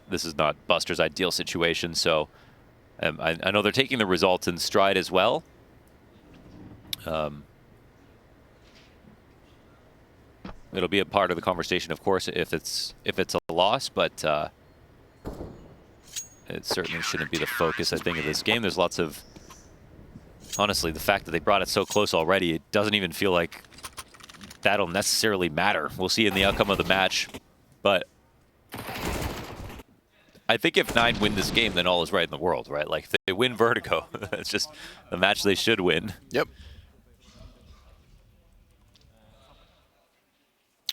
this is not Buster's ideal situation. So I know they're taking the results in stride as well. It'll be a part of the conversation, of course, if it's a loss, but it certainly shouldn't be the focus, I think, of this game. There's lots of... Honestly, the fact that they brought it so close already, it doesn't even feel like that'll necessarily matter. We'll see in the outcome of the match. But I think if 9 win this game, then all is right in the world, right? Like, if they win Vertigo, it's just the match they should win. Yep.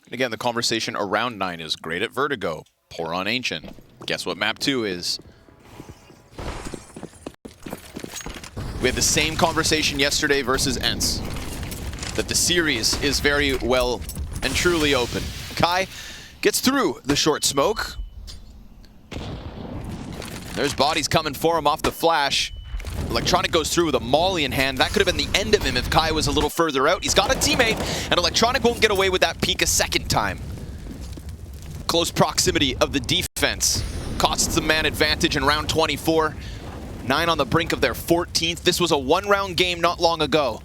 And again, the conversation around 9 is great at Vertigo, poor on Ancient. Guess what map 2 is? We had the same conversation yesterday versus ENCE. That the series is very well and truly open. Kai gets through the short smoke. There's bodies coming for him off the flash. Electronic goes through with a molly in hand. That could have been the end of him if Kai was a little further out. He's got a teammate, and Electronic won't get away with that peek a second time. Close proximity of the defense costs the man advantage in round 24. 9 on the brink of their 14th. This was a one-round game not long ago.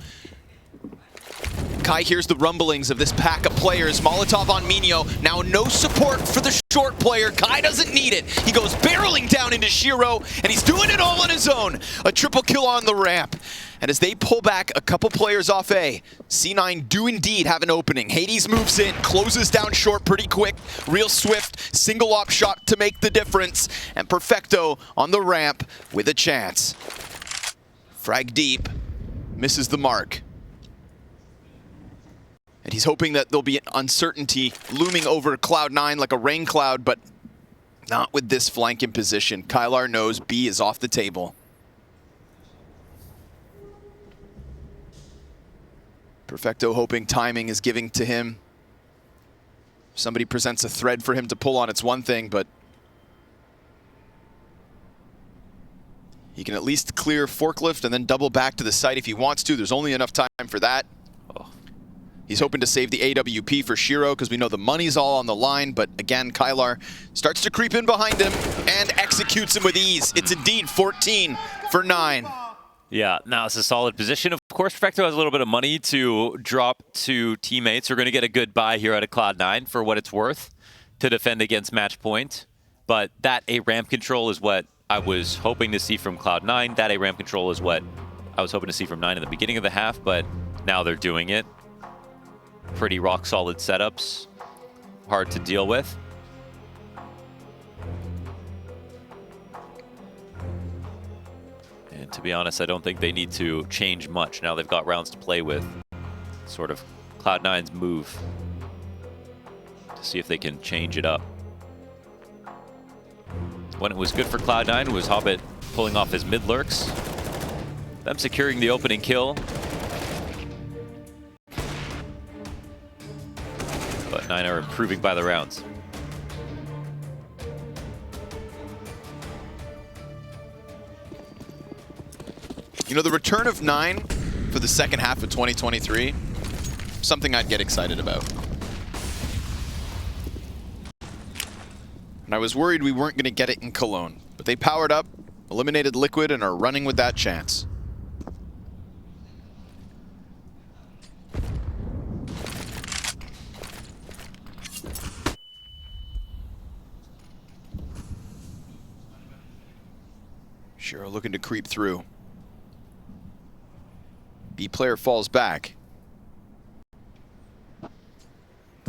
Kai hears the rumblings of this pack of players. Molotov on Minio. Now no support for the short player. Kai doesn't need it. He goes barreling down into Shiro, and he's doing it all on his own. A triple kill on the ramp. And as they pull back a couple players off A, C9 do indeed have an opening. Hades moves in, closes down short pretty quick. Real swift, single op shot to make the difference. And Perfecto on the ramp with a chance. Frag deep, misses the mark. And he's hoping that there'll be uncertainty looming over Cloud9 like a rain cloud, but not with this flank in position. Kylar knows B is off the table. Perfecto hoping timing is giving to him. Somebody presents a thread for him to pull on, it's one thing, but he can at least clear forklift and then double back to the site if he wants to. There's only enough time for that. He's hoping to save the AWP for Shiro because we know the money's all on the line, but again, Kylar starts to creep in behind him and executes him with ease. It's indeed 14 for 9. Yeah, now it's a solid position. Of course, Perfecto has a little bit of money to drop to teammates. We're going to get a good buy here out of Cloud9 for what it's worth to defend against match point. But that A ramp control is what I was hoping to see from Cloud9. That A ramp control is what I was hoping to see from 9 in the beginning of the half, but now they're doing it. Pretty rock solid setups, hard to deal with. And to be honest, I don't think they need to change much. Now they've got rounds to play with. Sort of Cloud9's move to see if they can change it up. When it was good for Cloud9 was Hobbit pulling off his mid lurks. Them securing the opening kill. But 9 are improving by the rounds. You know, the return of 9 for the second half of 2023, something I'd get excited about. And I was worried we weren't going to get it in Cologne, but they powered up, eliminated Liquid, and are running with that chance. Shiro looking to creep through. B player falls back.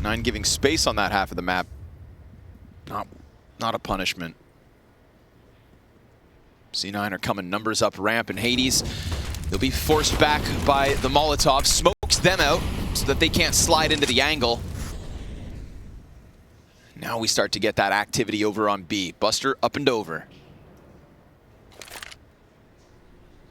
9 giving space on that half of the map. Not a punishment. C9 are coming numbers up ramp, and Hades, they'll be forced back by the Molotov. Smokes them out so that they can't slide into the angle. Now we start to get that activity over on B. Buster up and over.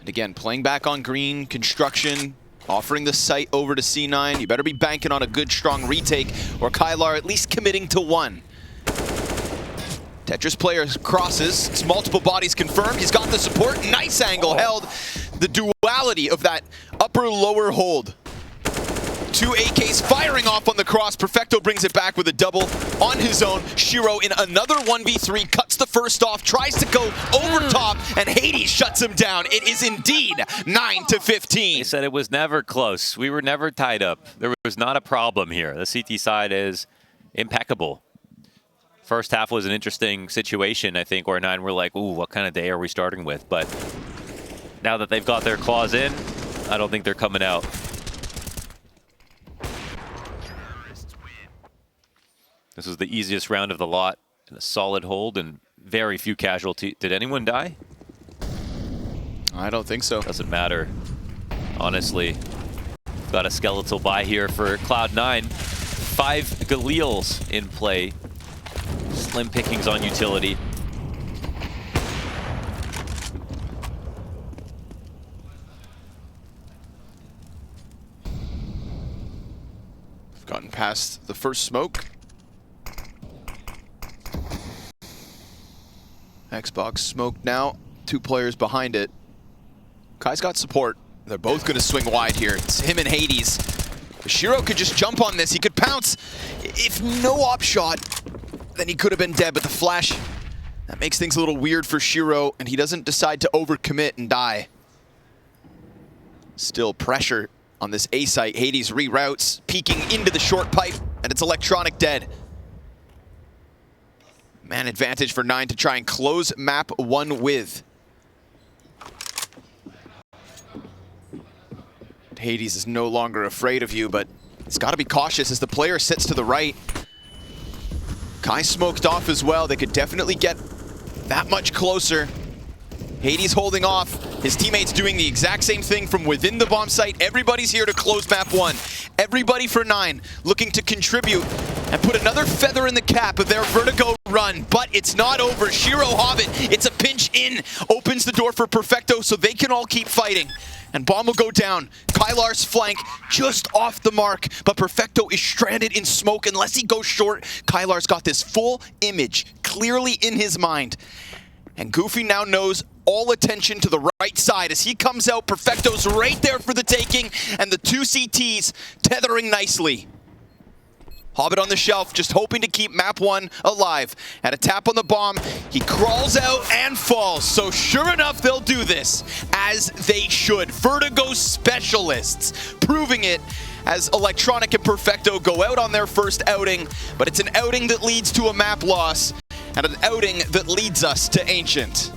And again, playing back on green, construction, offering the site over to C9. You better be banking on a good, strong retake, or Kylar at least committing to one. Tetris player crosses. It's multiple bodies confirmed. He's got the support. Nice angle held. The duality of that upper-lower hold. Two AKs firing off on the cross. Perfecto brings it back with a double on his own. Shiro in another 1v3 cuts the first off, tries to go over top, and Hades shuts him down. It is indeed 9-15. He said it was never close. We were never tied up. There was not a problem here. The CT side is impeccable. First half was an interesting situation, I think, where 9 were like, ooh, what kind of day are we starting with? But now that they've got their claws in, I don't think they're coming out. This was the easiest round of the lot, and a solid hold and very few casualties. Did anyone die? I don't think so. Doesn't matter. Honestly, got a skeletal buy here for Cloud9. 5 Galils in play. Slim pickings on utility. We've gotten past the first smoke. Xbox smoked now. 2 players behind it. Kai's got support. They're both going to swing wide here. It's him and Hades. Shiro could just jump on this. He could pounce. If no op shot, then he could have been dead. But the flash, that makes things a little weird for Shiro, and he doesn't decide to overcommit and die. Still pressure on this A site. Hades reroutes, peeking into the short pipe, and it's electronic dead. Man advantage for 9 to try and close map 1 with. Hades is no longer afraid of you, but he's got to be cautious as the player sits to the right. Kai smoked off as well. They could definitely get that much closer. Hades holding off. His teammates doing the exact same thing from within the bomb site. Everybody's here to close map 1. Everybody for 9 looking to contribute and put another feather in the cap of their Vertigo run. But it's not over. Shiro Hobbit, it's a pinch in. Opens the door for Perfecto so they can all keep fighting. And bomb will go down. Kylar's flank just off the mark, but Perfecto is stranded in smoke unless he goes short. Kylar's got this full image clearly in his mind. And Goofy now knows all attention to the right side. As he comes out, Perfecto's right there for the taking, and the 2 CTs tethering nicely. Hobbit on the shelf, just hoping to keep map 1 alive. At a tap on the bomb, he crawls out and falls. So sure enough, they'll do this, as they should. Vertigo specialists, proving it as Electronic and Perfecto go out on their first outing. But it's an outing that leads to a map loss, and an outing that leads us to Ancient.